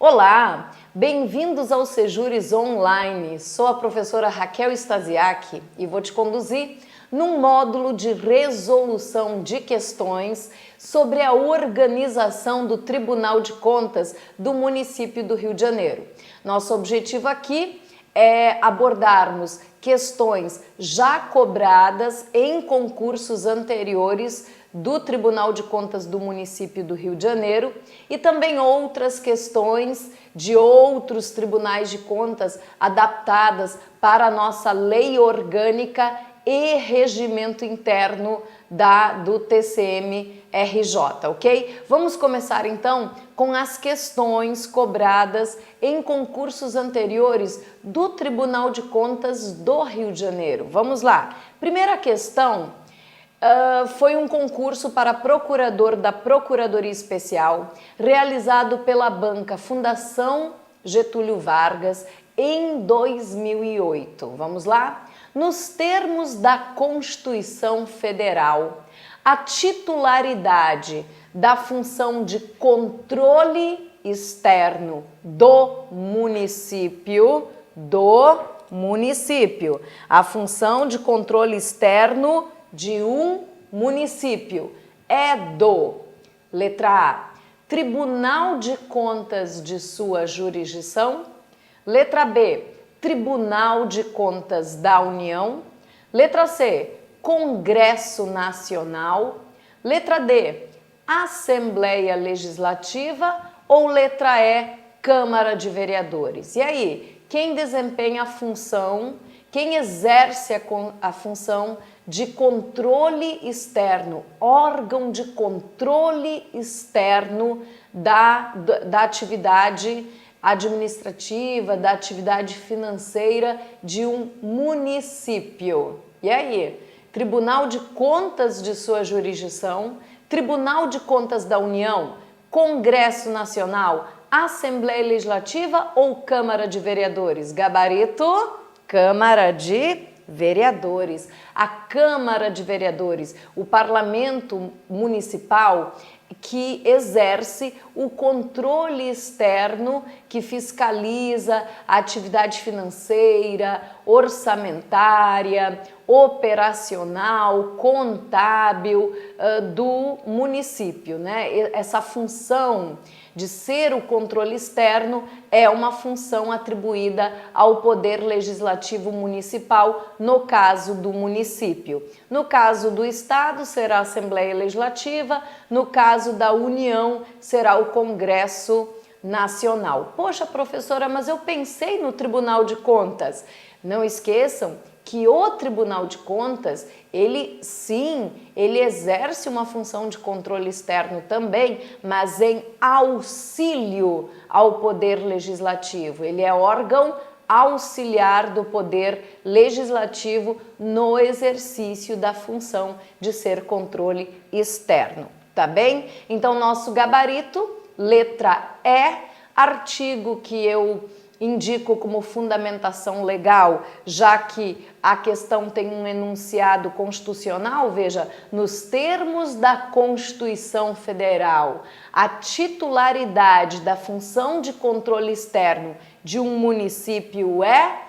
Olá, bem-vindos ao Sejures Online. Sou a professora Raquel Stasiak e vou te conduzir num módulo de resolução de questões sobre a organização do Tribunal de Contas do município do Rio de Janeiro. Nosso objetivo aqui é abordarmos questões já cobradas em concursos anteriores do Tribunal de Contas do município do Rio de Janeiro e também outras questões de outros tribunais de contas adaptadas para a nossa lei orgânica e regimento interno do TCM-RJ, ok? Vamos começar então com as questões cobradas em concursos anteriores do Tribunal de Contas do Rio de Janeiro. Vamos lá. Primeira questão foi um concurso para procurador da Procuradoria Especial realizado pela banca Fundação Getúlio Vargas em 2008. Vamos lá? Nos termos da Constituição Federal, a titularidade da função de controle externo do município, a função de controle externo de um município é do, letra A, Tribunal de Contas de sua jurisdição, letra B, Tribunal de Contas da União, letra C, Congresso Nacional, letra D, Assembleia Legislativa ou letra E, Câmara de Vereadores. E aí, quem desempenha a função, quem exerce a função de controle externo, órgão de controle externo da atividade administrativa, da atividade financeira de um município. E aí, Tribunal de Contas de sua jurisdição, Tribunal de Contas da União, Congresso Nacional, Assembleia Legislativa ou Câmara de Vereadores? Gabarito, Câmara de Vereadores. A Câmara de Vereadores, o parlamento municipal que exerce o controle externo, que fiscaliza a atividade financeira, orçamentária, operacional, contábil do município, né? Essa função de ser o controle externo é uma função atribuída ao Poder Legislativo Municipal, no caso do município. No caso do Estado, será a Assembleia Legislativa, no caso da União, será o Congresso Nacional. Poxa, professora, mas eu pensei no Tribunal de Contas. Não esqueçam que o Tribunal de Contas, ele exerce uma função de controle externo também, mas em auxílio ao Poder Legislativo. Ele é órgão auxiliar do Poder Legislativo no exercício da função de ser controle externo, tá bem? Então, nosso gabarito, letra E, artigo que eu indico como fundamentação legal, já que a questão tem um enunciado constitucional, veja, nos termos da Constituição Federal, a titularidade da função de controle externo de um município é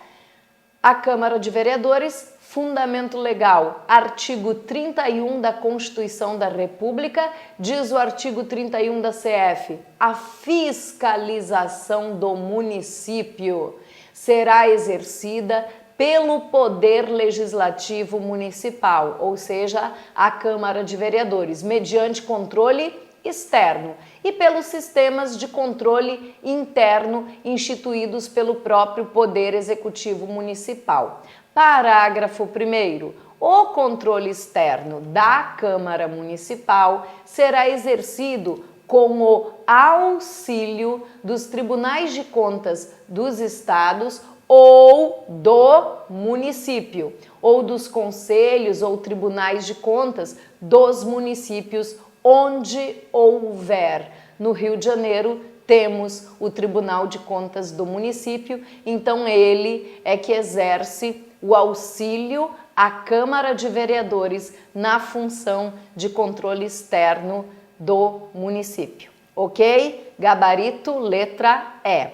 a Câmara de Vereadores. Fundamento legal, artigo 31 da Constituição da República, diz o artigo 31 da CF, a fiscalização do município será exercida pelo Poder Legislativo Municipal, ou seja, a Câmara de Vereadores, mediante controle externo e pelos sistemas de controle interno instituídos pelo próprio Poder Executivo Municipal. Parágrafo 1º. O controle externo da Câmara Municipal será exercido com o auxílio dos tribunais de contas dos estados ou do município, ou dos conselhos ou tribunais de contas dos municípios onde houver. No Rio de Janeiro, temos o Tribunal de Contas do município, então ele é que exerce o auxílio à Câmara de Vereadores na função de controle externo do município. ok? Gabarito, letra E.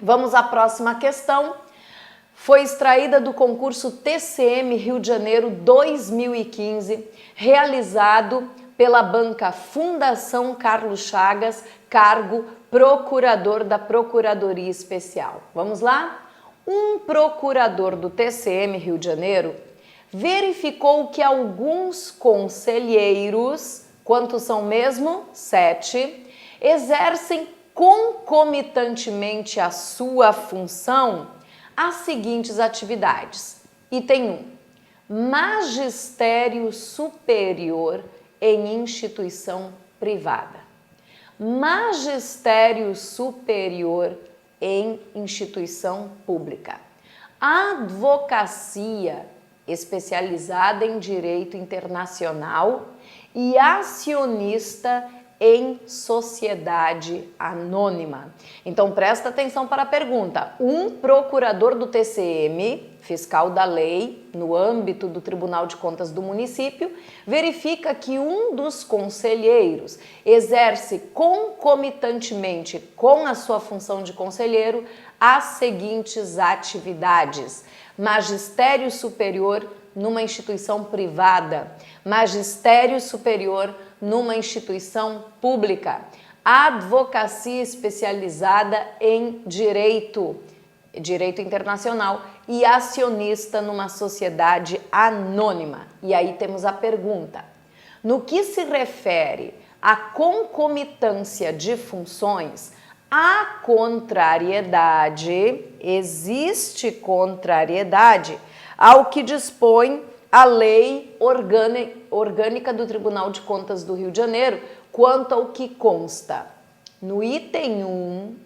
Vamos à próxima questão. Foi extraída do concurso TCM Rio de Janeiro 2015, realizado pela banca Fundação Carlos Chagas, cargo procurador da Procuradoria Especial. Vamos lá? Um procurador do TCM Rio de Janeiro verificou que alguns conselheiros, quantos são mesmo? 7, exercem concomitantemente a sua função as seguintes atividades. Item 1. Magistério superior em instituição privada. Magistério superior em instituição pública. Advocacia especializada em direito internacional e acionista em sociedade anônima. Então presta atenção para a pergunta. Um procurador do TCM, fiscal da lei, no âmbito do Tribunal de Contas do município, verifica que um dos conselheiros exerce concomitantemente com a sua função de conselheiro as seguintes atividades: magistério superior numa instituição privada, magistério superior numa instituição pública, advocacia especializada em direito internacional e acionista numa sociedade anônima. E aí temos a pergunta: no que se refere à concomitância de funções, a contrariedade, existe contrariedade ao que dispõe a lei orgânica do Tribunal de Contas do Rio de Janeiro quanto ao que consta no item 1,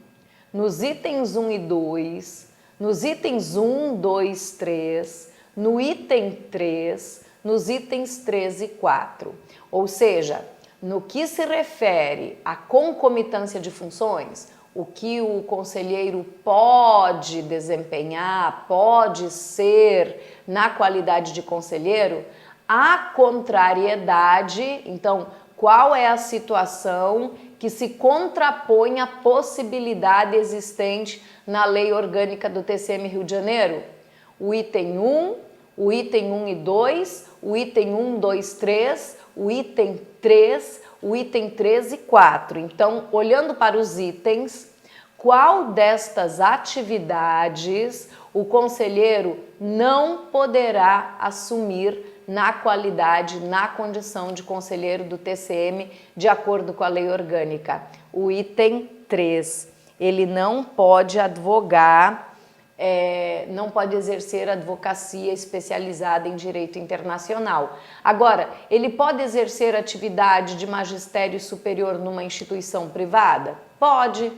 nos itens 1 e 2, nos itens 1, 2, 3, no item 3, nos itens 3 e 4. Ou seja, no que se refere à concomitância de funções, o que o conselheiro pode desempenhar, pode ser na qualidade de conselheiro, a contrariedade, então, qual é a situação que se contrapõe à possibilidade existente na lei orgânica do TCM Rio de Janeiro? O item 1, o item 1 e 2, o item 1, 2, 3, o item 3, o item 3 e 4. Então, olhando para os itens, qual destas atividades o conselheiro não poderá assumir na qualidade, na condição de conselheiro do TCM, de acordo com a lei orgânica? O item 3, ele não pode advogar, não pode exercer advocacia especializada em direito internacional. Agora, ele pode exercer atividade de magistério superior numa instituição privada? Pode.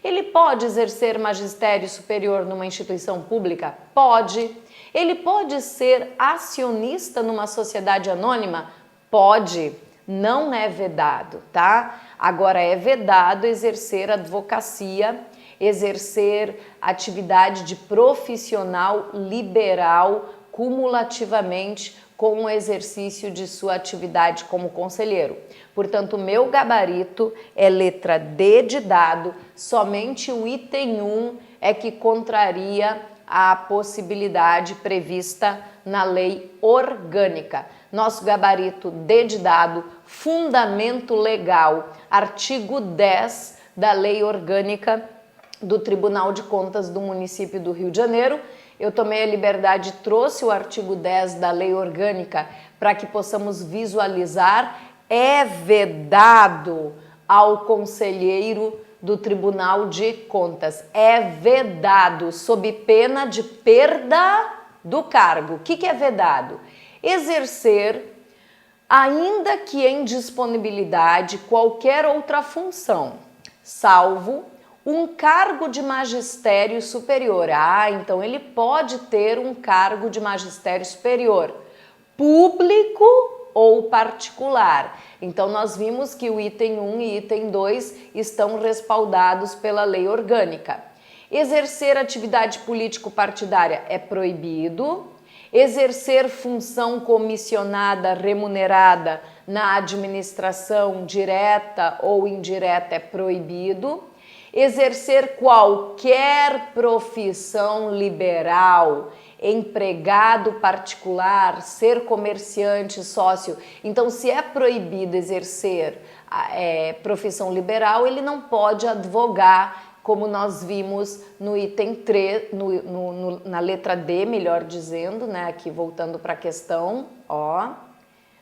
Ele pode exercer magistério superior numa instituição pública? Pode. Ele pode ser acionista numa sociedade anônima? Pode. Não é vedado, tá? Agora, é vedado exercer advocacia, exercer atividade de profissional liberal cumulativamente com o exercício de sua atividade como conselheiro. Portanto, o meu gabarito é letra D de dado, somente o item 1 é que contraria a possibilidade prevista na lei orgânica. Nosso gabarito D de dado, fundamento legal, artigo 10 da lei orgânica do Tribunal de Contas do município do Rio de Janeiro. Eu tomei a liberdade e trouxe o artigo 10 da lei orgânica para que possamos visualizar. É vedado ao conselheiro do Tribunal de Contas, é vedado sob pena de perda do cargo. O que é vedado? Exercer, ainda que em disponibilidade, qualquer outra função, salvo um cargo de magistério superior. Então ele pode ter um cargo de magistério superior, público ou particular. Então nós vimos que o item 1 e item 2 estão respaldados pela lei orgânica. Exercer atividade político-partidária é proibido. Exercer função comissionada remunerada na administração direta ou indireta é proibido. Exercer qualquer profissão liberal, empregado particular, ser comerciante, sócio. Então, se é proibido exercer profissão liberal, ele não pode advogar, como nós vimos no item 3, na letra D, melhor dizendo, né? Aqui voltando para a questão, ó,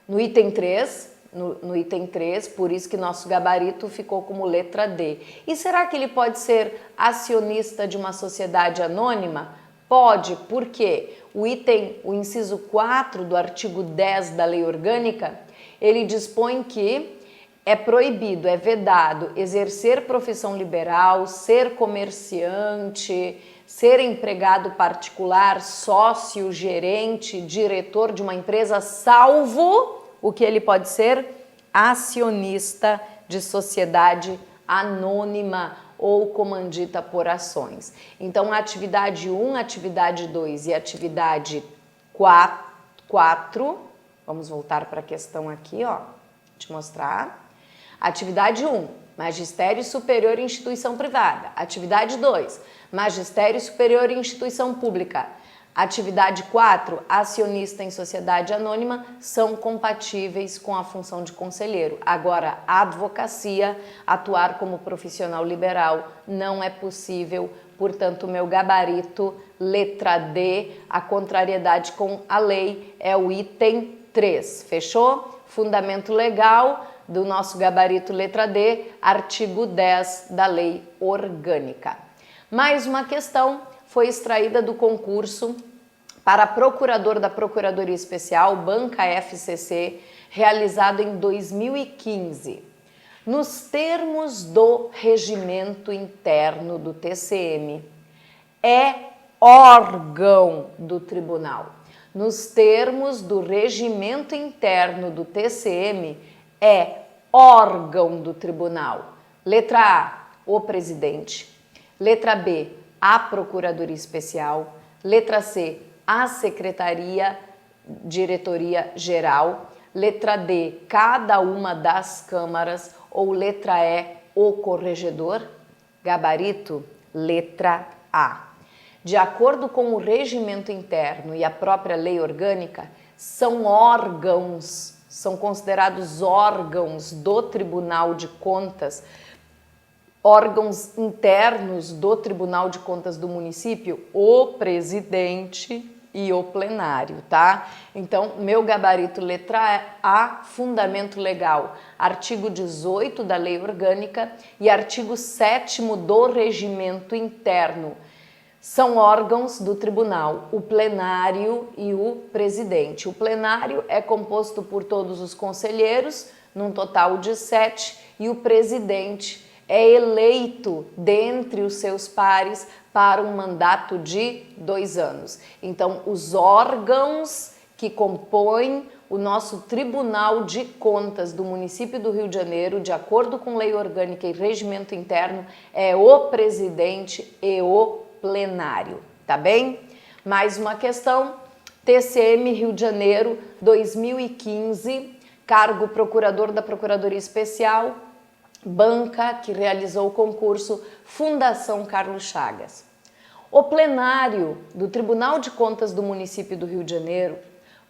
no item 3, no item 3, por isso que nosso gabarito ficou como letra D. E será que ele pode ser acionista de uma sociedade anônima? Pode, porque o inciso 4 do artigo 10 da Lei Orgânica, ele dispõe que é proibido, é vedado exercer profissão liberal, ser comerciante, ser empregado particular, sócio, gerente, diretor de uma empresa, salvo o que ele pode ser acionista de sociedade anônima ou comandita por ações. Então, a atividade 1, atividade 2 e atividade 4, vamos voltar para a questão aqui, ó, te mostrar. Atividade 1, magistério superior em instituição privada. Atividade 2, magistério superior em instituição pública. Atividade 4, acionista em sociedade anônima, são compatíveis com a função de conselheiro. Agora, a advocacia, atuar como profissional liberal, não é possível. Portanto, o meu gabarito, letra D, a contrariedade com a lei, é o item 3. Fechou? Fundamento legal do nosso gabarito, letra D, artigo 10 da Lei Orgânica. Mais uma questão foi extraída do concurso para procurador da Procuradoria Especial, Banca FCC, realizado em 2015. Nos termos do regimento interno do TCM, é órgão do tribunal. Nos termos do regimento interno do TCM, é órgão do tribunal. Letra A, o presidente. Letra B, a Procuradoria Especial. Letra C, a Secretaria, Diretoria Geral. Letra D, cada uma das câmaras. Ou letra E, o corregedor. Gabarito, letra A. De acordo com o regimento interno e a própria lei orgânica, são órgãos, são considerados órgãos do Tribunal de Contas, órgãos internos do Tribunal de Contas do município, o presidente e o plenário, tá? Então, meu gabarito letra A, fundamento legal, artigo 18 da Lei Orgânica e artigo 7º do regimento interno. São órgãos do tribunal, o plenário e o presidente. O plenário é composto por todos os conselheiros, num total de 7, e o presidente é eleito dentre os seus pares para um mandato de 2 anos. Então, os órgãos que compõem o nosso Tribunal de Contas do município do Rio de Janeiro, de acordo com lei orgânica e regimento interno, é o presidente e o plenário, tá bem? Mais uma questão, TCM Rio de Janeiro, 2015, cargo procurador da Procuradoria Especial, banca que realizou o concurso, Fundação Carlos Chagas. O plenário do Tribunal de Contas do município do Rio de Janeiro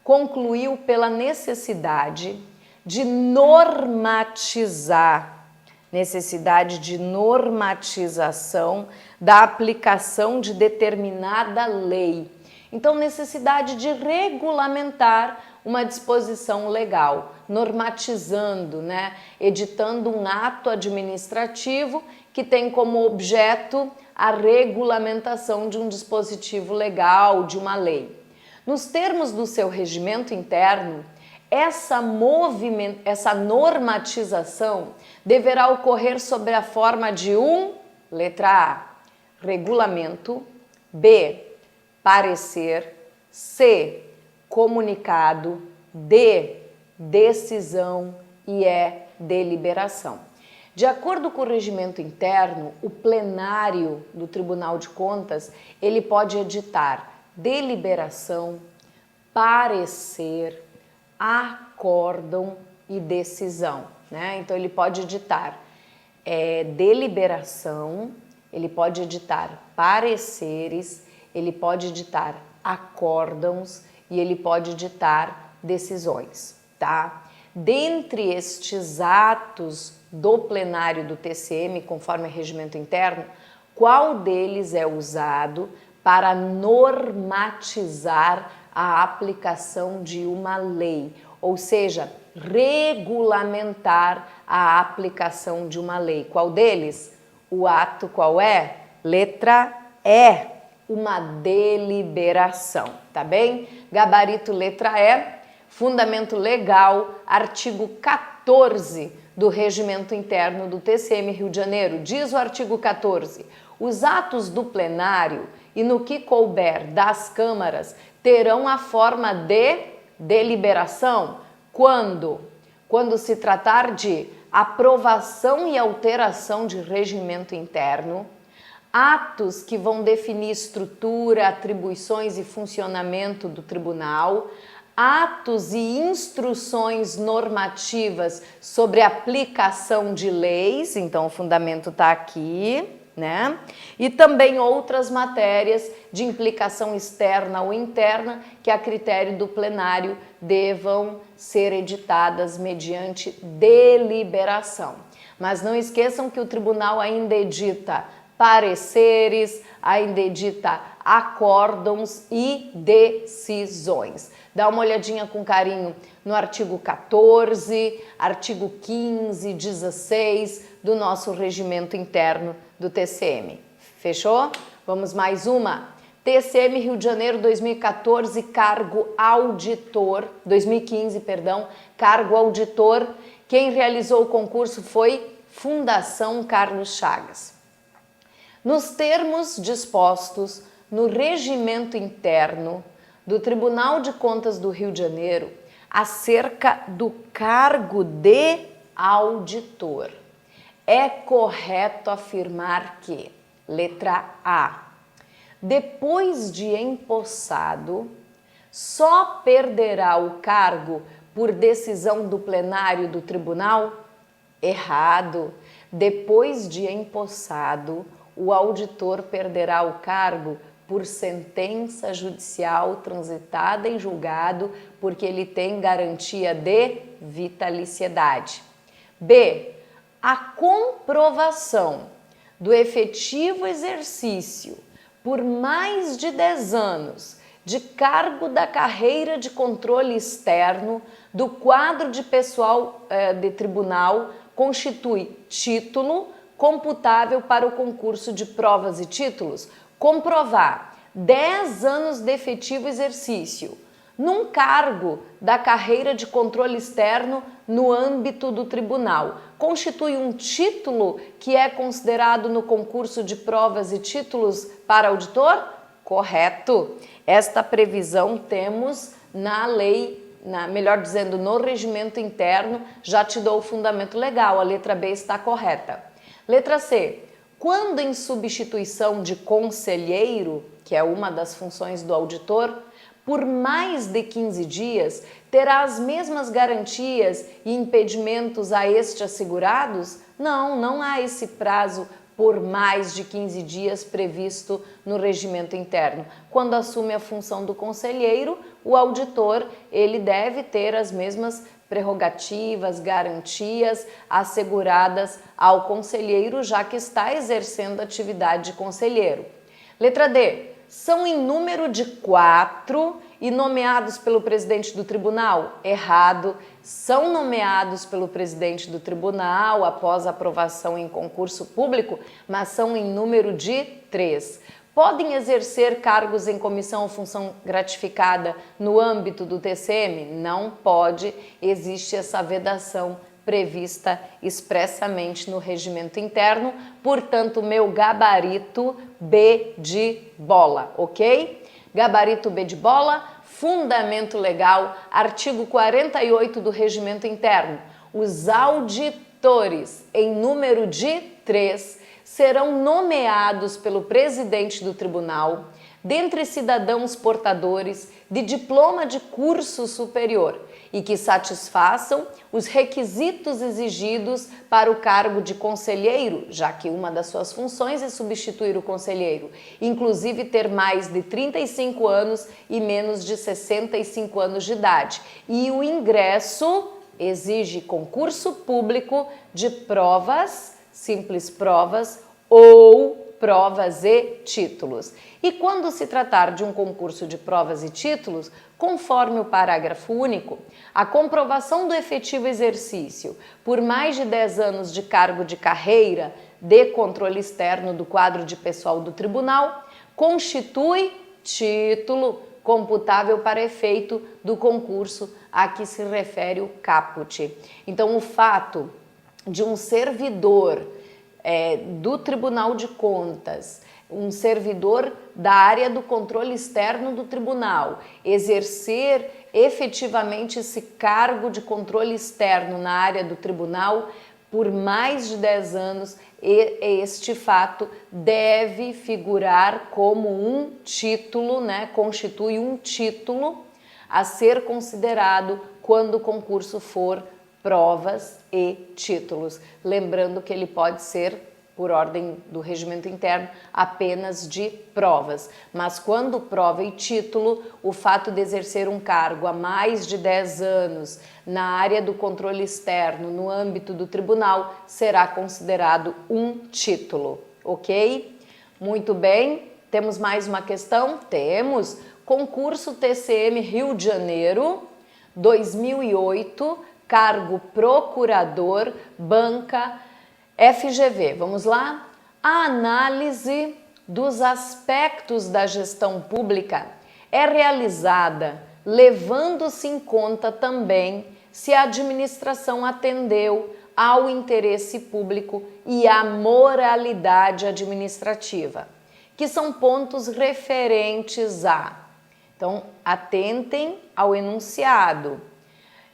concluiu pela necessidade de normatização da aplicação de determinada lei. Então, necessidade de regulamentar uma disposição legal, normatizando, né? Editando um ato administrativo que tem como objeto a regulamentação de um dispositivo legal, de uma lei. Nos termos do seu regimento interno, essa normatização deverá ocorrer sob a forma de letra A, regulamento, B, parecer, C, comunicado, D, decisão e E, deliberação. De acordo com o regimento interno, o plenário do Tribunal de Contas, ele pode editar deliberação, parecer, acórdão e decisão, né? Então ele pode editar deliberação, ele pode editar pareceres, ele pode editar acórdãos e ele pode editar decisões, tá? Dentre estes atos do plenário do TCM, conforme o regimento interno, qual deles é usado para normatizar a aplicação de uma lei, ou seja, regulamentar a aplicação de uma lei? Qual deles? O ato qual é? Letra E, uma deliberação, tá bem? Gabarito letra E, fundamento legal, artigo 14 do Regimento Interno do TCM Rio de Janeiro. Diz o artigo 14, os atos do plenário e no que couber das câmaras terão a forma de deliberação quando se tratar de aprovação e alteração de regimento interno, atos que vão definir estrutura, atribuições e funcionamento do tribunal, atos e instruções normativas sobre aplicação de leis, então o fundamento está aqui, né? E também outras matérias de implicação externa ou interna que a critério do plenário devam ser editadas mediante deliberação. Mas não esqueçam que o tribunal ainda edita pareceres, ainda edita acórdãos e decisões. Dá uma olhadinha com carinho no artigo 14, artigo 15, 16 do nosso regimento interno do TCM. Fechou? Vamos mais uma. TCM Rio de Janeiro 2014, cargo auditor, 2015, perdão, cargo auditor. Quem realizou o concurso foi Fundação Carlos Chagas. Nos termos dispostos no regimento interno do Tribunal de Contas do Rio de Janeiro acerca do cargo de auditor, é correto afirmar que, letra A, depois de empossado, só perderá o cargo por decisão do plenário do tribunal? Errado. Depois de empossado, o auditor perderá o cargo por sentença judicial transitada em julgado, porque ele tem garantia de vitaliciedade. B. A comprovação do efetivo exercício por mais de 10 anos de cargo da carreira de controle externo do quadro de pessoal de tribunal constitui título computável para o concurso de provas e títulos. Comprovar 10 anos de efetivo exercício num cargo da carreira de controle externo no âmbito do tribunal constitui um título que é considerado no concurso de provas e títulos para auditor? Correto. Esta previsão temos na lei, melhor dizendo, no regimento interno. Já te dou o fundamento legal, a letra B está correta. Letra C. Quando em substituição de conselheiro, que é uma das funções do auditor, por mais de 15 dias, terá as mesmas garantias e impedimentos a este assegurados? Não há esse prazo por mais de 15 dias previsto no regimento interno. Quando assume a função do conselheiro, o auditor, ele deve ter as mesmas prerrogativas, garantias asseguradas ao conselheiro, já que está exercendo a atividade de conselheiro. Letra D. São em número de 4 e nomeados pelo presidente do tribunal? Errado. São nomeados pelo presidente do tribunal após aprovação em concurso público, mas são em número de 3. Podem exercer cargos em comissão ou função gratificada no âmbito do TCM? Não pode. Existe essa vedação prevista expressamente no regimento interno, portanto, meu gabarito B de bola, ok? Gabarito B de bola, fundamento legal, artigo 48 do regimento interno. Os auditores, em número de 3, serão nomeados pelo presidente do tribunal, dentre cidadãos portadores de diploma de curso superior e que satisfaçam os requisitos exigidos para o cargo de conselheiro, já que uma das suas funções é substituir o conselheiro, inclusive ter mais de 35 anos e menos de 65 anos de idade. E o ingresso exige concurso público de provas, simples provas ou provas e títulos. E quando se tratar de um concurso de provas e títulos, conforme o parágrafo único, a comprovação do efetivo exercício por mais de 10 anos de cargo de carreira de controle externo do quadro de pessoal do tribunal constitui título computável para efeito do concurso a que se refere o caput. Então, o fato de um servidor do Tribunal de Contas, um servidor da área do controle externo do tribunal, exercer efetivamente esse cargo de controle externo na área do tribunal por mais de 10 anos, este fato deve figurar como um título, né? Constitui um título a ser considerado quando o concurso for provas e títulos. Lembrando que ele pode ser, por ordem do regimento interno, apenas de provas. Mas quando prova e título, o fato de exercer um cargo há mais de 10 anos na área do controle externo, no âmbito do tribunal, será considerado um título, ok? Muito bem, temos mais uma questão? Temos. Concurso TCM Rio de Janeiro, 2008, cargo procurador, banca FGV. Vamos lá? A análise dos aspectos da gestão pública é realizada levando-se em conta também se a administração atendeu ao interesse público e à moralidade administrativa, que são pontos referentes a. Então, atentem ao enunciado.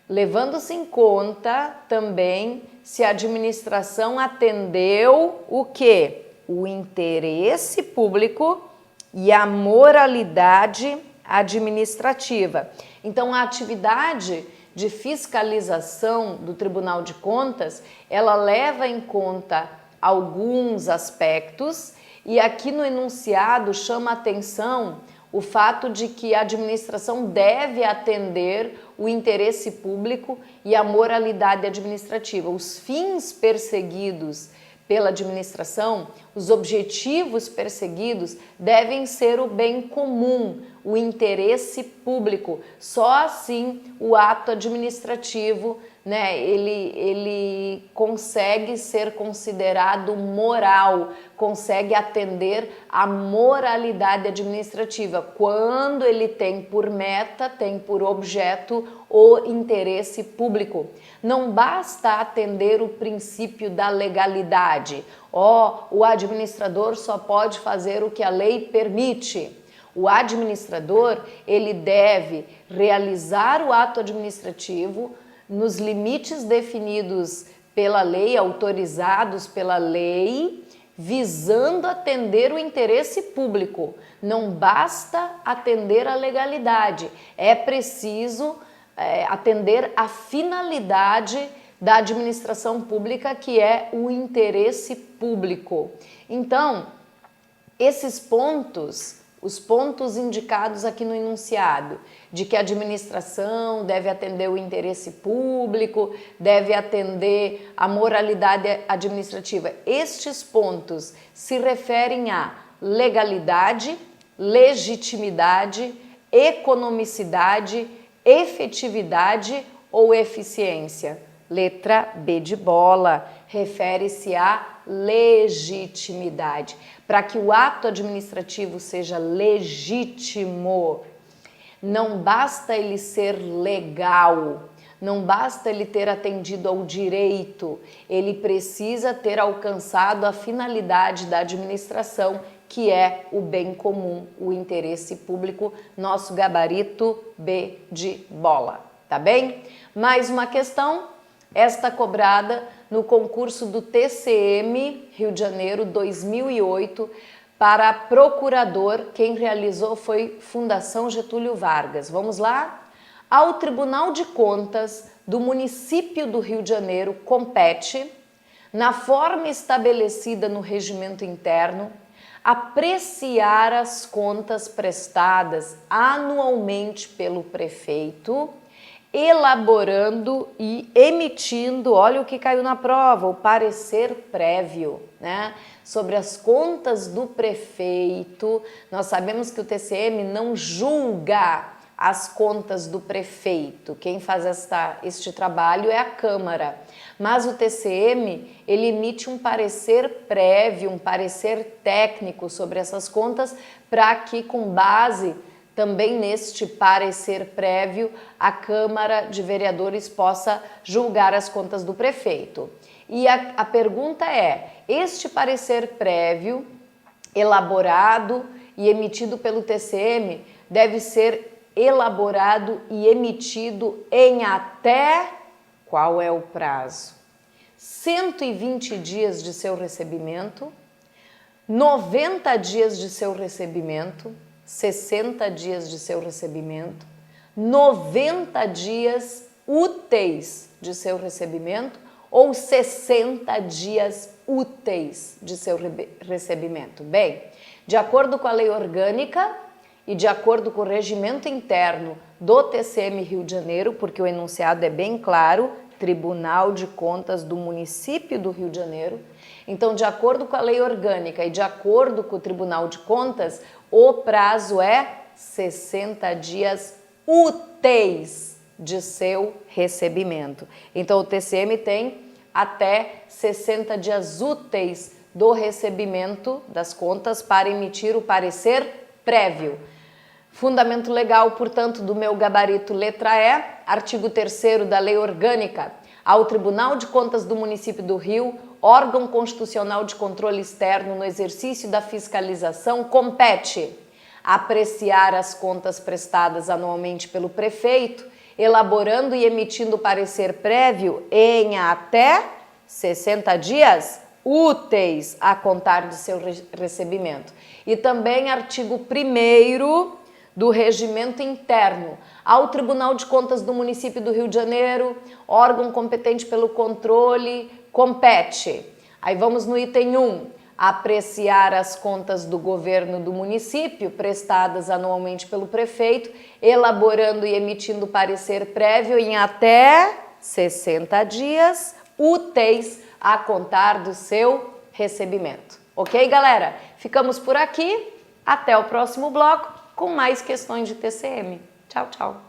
Levando-se em conta também se a administração atendeu o quê? O interesse público e a moralidade administrativa. Então, a atividade de fiscalização do Tribunal de Contas, ela leva em conta alguns aspectos e aqui no enunciado chama a atenção o fato de que a administração deve atender o interesse público e a moralidade administrativa. Os fins perseguidos pela administração, os objetivos perseguidos devem ser o bem comum, o interesse público. Só assim o ato administrativo, né, ele consegue ser considerado moral, consegue atender à moralidade administrativa, quando ele tem por meta, tem por objeto o interesse público. Não basta atender o princípio da legalidade. O administrador só pode fazer o que a lei permite. O administrador, ele deve realizar o ato administrativo nos limites definidos pela lei, autorizados pela lei, visando atender o interesse público. Não basta atender a legalidade, é preciso atender a finalidade da administração pública, que é o interesse público. Então, esses pontos, os pontos indicados aqui no enunciado, de que a administração deve atender o interesse público, deve atender a moralidade administrativa, estes pontos se referem a legalidade, legitimidade, economicidade, efetividade ou eficiência. Letra B de bola, refere-se à legitimidade. Para que o ato administrativo seja legítimo, não basta ele ser legal, não basta ele ter atendido ao direito, ele precisa ter alcançado a finalidade da administração, que é o bem comum, o interesse público, nosso gabarito B de bola, tá bem? Mais uma questão, esta cobrada no concurso do TCM Rio de Janeiro 2008, para procurador, quem realizou foi Fundação Getúlio Vargas. Vamos lá? Ao Tribunal de Contas do município do Rio de Janeiro compete, na forma estabelecida no regimento interno, apreciar as contas prestadas anualmente pelo prefeito, elaborando e emitindo, olha o que caiu na prova, o parecer prévio, né, sobre as contas do prefeito. Nós sabemos que o TCM não julga as contas do prefeito, quem faz este trabalho é a Câmara, mas o TCM, ele emite um parecer prévio, um parecer técnico sobre essas contas, para que, com base também neste parecer prévio, a Câmara de Vereadores possa julgar as contas do prefeito. E a pergunta é, este parecer prévio, elaborado e emitido pelo TCM, deve ser elaborado e emitido em até, qual é o prazo? 120 dias de seu recebimento, 90 dias de seu recebimento, 60 dias de seu recebimento, 90 dias úteis de seu recebimento ou 60 dias úteis de seu recebimento. Bem, de acordo com a lei orgânica e de acordo com o regimento interno do TCM Rio de Janeiro, porque o enunciado é bem claro, Tribunal de Contas do município do Rio de Janeiro. Então, de acordo com a lei orgânica e de acordo com o Tribunal de Contas, o prazo é 60 dias úteis de seu recebimento. Então, o TCM tem até 60 dias úteis do recebimento das contas para emitir o parecer prévio. Fundamento legal, portanto, do meu gabarito letra E, artigo 3º da Lei Orgânica, ao Tribunal de Contas do Município do Rio, órgão constitucional de controle externo no exercício da fiscalização, compete apreciar as contas prestadas anualmente pelo prefeito, elaborando e emitindo parecer prévio em até 60 dias úteis a contar de seu recebimento. E também artigo 1º do regimento interno, ao Tribunal de Contas do município do Rio de Janeiro, órgão competente pelo controle, compete. Aí vamos no item 1, apreciar as contas do governo do município prestadas anualmente pelo prefeito, elaborando e emitindo parecer prévio em até 60 dias úteis a contar do seu recebimento. Ok, galera? Ficamos por aqui. Até o próximo bloco com mais questões de TCM. Tchau, tchau.